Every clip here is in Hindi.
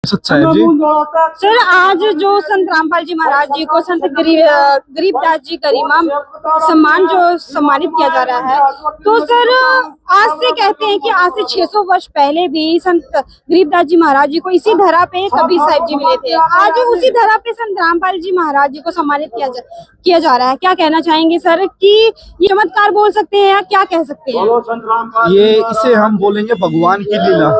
सच्चा है जी। सर, आज जो संत रामपाल जी महाराज जी को संत गरीबदास जी गरिमा सम्मान जो सम्मानित किया जा रहा है, तो सर आज से कहते हैं कि आज से 600 वर्ष पहले भी संत गरीबदास जी महाराज जी को इसी धरा पे कबीर साहिब जी मिले थे। आज उसी धरा पे संत रामपाल जी महाराज जी को सम्मानित किया जा रहा है। क्या कहना चाहेंगे सर कि ये चमत्कार बोल सकते हैं या क्या कह सकते हैं? ये इसे हम बोलेंगे भगवान की लीला।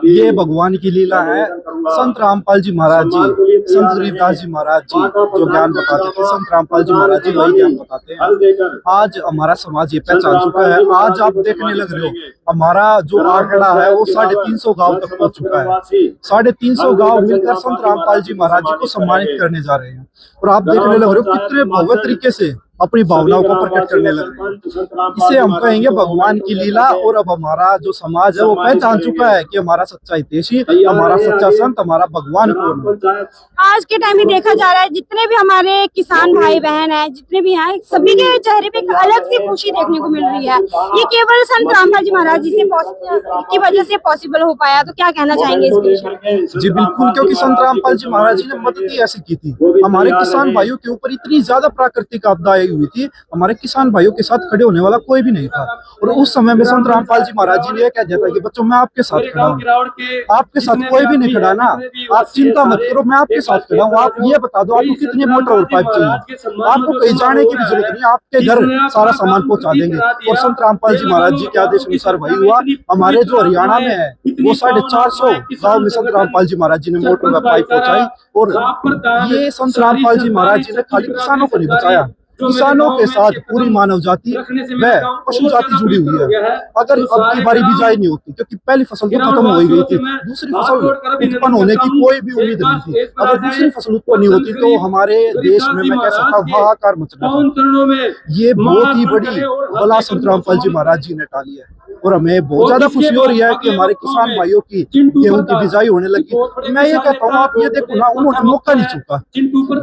ये भगवान की लीला है। संत रामपाल जी महाराज जी, संत गरीबदास जी महाराज जी जो ज्ञान बताते थे, संत रामपाल जी महाराज जी वही ज्ञान बताते हैं। आज हमारा समाज ये पहचान चुका है। आज आप देखने लग रहे हो, हमारा जो आंकड़ा है वो 350 गांव तक पहुंच चुका है। 350 गांव मिलकर संत रामपाल जी महाराज जी को सम्मानित करने जा रहे हैं। और आप देखने लग रहे हो कितने भव्य तरीके से अपनी भावनाओं को प्रकट करने लग रहे हैं। इसे हम कहेंगे भगवान की लीला। और अब हमारा जो समाज है वो पहचान चुका है कि हमारा सच्चा हितैषी, हमारा सच्चा संत, हमारा भगवान कौन है। आज के टाइम में देखा जा रहा है, जितने भी हमारे किसान भाई बहन हैं, जितने भी हैं, सभी के चेहरे पे एक अलग सी खुशी देखने को मिल रही है। ये केवल संत रामपाल जी महाराज जी की वजह से पॉसिबल हो पाया। तो क्या कहना चाहेंगे इस विषय? जी बिल्कुल, क्योंकि संत रामपाल जी महाराज जी ने मदद ही ऐसी की थी। हमारे किसान भाइयों के ऊपर इतनी ज्यादा प्राकृतिक आपदा हुई थी, हमारे किसान भाइयों के साथ खड़े होने वाला कोई भी नहीं था। और उस समय में संत रामपाल जी महाराज जी ने यह कह दिया था कि बच्चों मैं आपके साथ खड़ा हूँ, आपके साथ कोई भी नहीं खड़ा ना, आप चिंता मत करो, मैं आपके साथ खड़ा हूँ। आप ये बता दो आपको कितने मोटर और पाइप चाहिए, आपको कहीं जाने की भी जरूरत नहीं, आपके घर सारा सामान पहुंचा देंगे। और संत रामपाल जी महाराज जी के आदेश अनुसार वही हुआ। हमारे जो हरियाणा में है वो 450 गाँव में संत रामपाल जी महाराज जी ने मोटर व पाइप पहुंचाई। और ये संत रामपाल जी महाराज जी ने खाली किसानों को नहीं बचाया, किसानों के साथ पूरी मानव जाति व पशु जाति जुड़ी हुई है। अगर अब की बारी बिजाई नहीं होती, क्योंकि पहली फसल तो खत्म हो गई थी, दूसरी फसल उत्पन्न होने की कोई भी उम्मीद नहीं थी। अगर दूसरी फसल उत्पन्न नहीं होती तो हमारे देश में मैं कह सकता हूँ हाहाकार मचना था। ये बहुत ही बड़ी बला संत रामपाल जी महाराज जी ने टाली है। और हमें बहुत ज्यादा खुशी हो रही है कि हमारे किसान भाइयों की गेहूं की बिजाई होने लगी। मैं ये कहता हूँ, आप ये देखो ना, उन्होंने मौका नहीं चूका।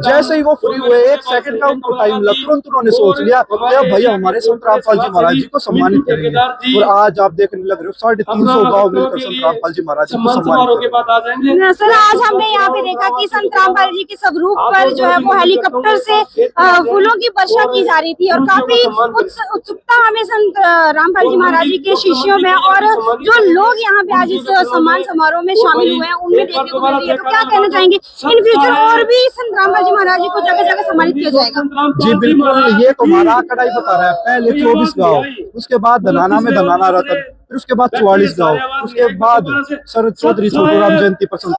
जैसे ही वो फ्री हुए, 1 सेकंड का उनको टाइम मिला, तुरंत उन्होंने सोच लिया कि अब भैया हमारे संत रामपाल जी महाराज जी को सम्मानित करेंगे। और आज आप देखने लग रहे हो 350 गाँव मिलकर संत रामपाल जी महाराज जी को सम्मानित। सर, आज हमने यहाँ पे देखा कि संत रामपाल जी के स्वरूप पर जो है वो हेलीकॉप्टर से फूलों की वर्षा की जा रही थी। और काफी उत्सुकता हमें संत रामपाल जी महाराज जी के शिष्यों में और जो लोग यहाँ पे आज इस सम्मान समारोह में शामिल हुए हैं उनमें देखने को मिल रही है। तो क्या कहना चाहेंगे, इन फ्यूचर और भी संत रामपाल जी महाराज जी को जगह जगह सम्मानित किया जाएगा? जी बिल्कुल, ये तो हमारा आंकड़ा ही बता रहा है। पहले 24 गाँव, उसके बाद धनाना में धनाना रतन, फिर उसके बाद 44 गाँव, उसके बाद शरद चौधरी छोटू राम जयंती पर